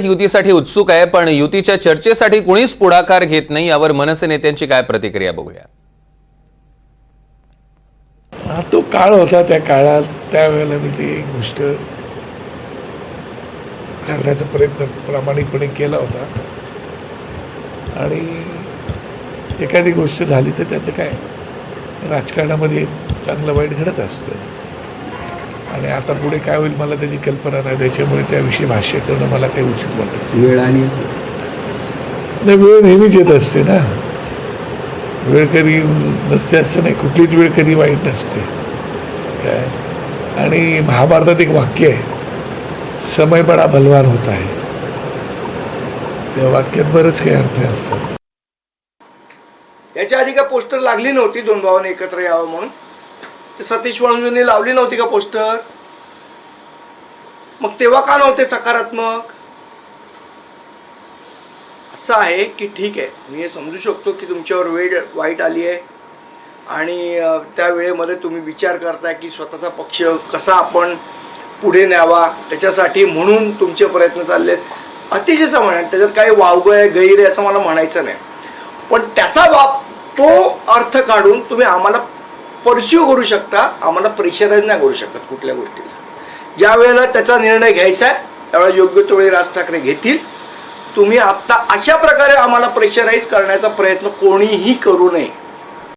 युतीसाठी उत्सुक आहे, पण युतीच्या चर्चेसाठी कुणीच पुढाकार घेत नाही, यावर मनसे नेत्यांची काय प्रतिक्रिया बघूया. तो काळ होता, त्या काळात त्यावेळेला मी ती गोष्ट करण्याचा प्रयत्न प्रामाणिकपणे केला होता आणि एखादी गोष्ट झाली तर त्याचं काय, राजकारणामध्ये चांगलं वाईट घडत असतं आणि आता पुढे काय होईल मला त्याची कल्पना नाही, त्याच्यामुळे त्याविषयी भाष्य करणं मला काही उचित वाटत वेळ आणि नाही. वेळ नेहमीच येत असते ना, वेळ कधी नसते असं नाही, कुठलीच वेळ कधी वाईट नसते काय. आणि महाभारतात एक वाक्य आहे, समय बडा बलवान होता है, त्या वाक्यात बरंच काही अर्थ असतात. याच्या आधी का पोस्टर लागली नव्हती दोन भावांनी एकत्र यावं म्हणून? सतीश वाळुंजेंनी लावली नव्हती का पोस्टर? मग तेव्हा का नव्हते सकारात्मक? असं आहे की ठीक आहे, मी हे समजू शकतो की तुमच्यावर वेळ वाईट आली आहे आणि त्या वेळेमध्ये तुम्ही विचार करताय की स्वतःचा पक्ष कसा आपण पुढे न्यावा, त्याच्यासाठी म्हणून तुमचे प्रयत्न चालले आहेत. अतिशय समान, त्याच्यात काही वावगं आहे गैर आहे असं मला म्हणायचं नाही, पण त्याचा तो अर्थ काढून तुम्ही आम्हाला परस्यू करू शकता, आम्हाला प्रेशराईज नाही करू शकत कुठल्या गोष्टीला. ज्या वेळेला त्याचा निर्णय घ्यायचा आहे त्यावेळेला योग्य तो वेळी राज ठाकरे घेतील. तुम्ही आत्ता अशा प्रकारे आम्हाला प्रेशराईज करण्याचा प्रयत्न कोणीही करू नये.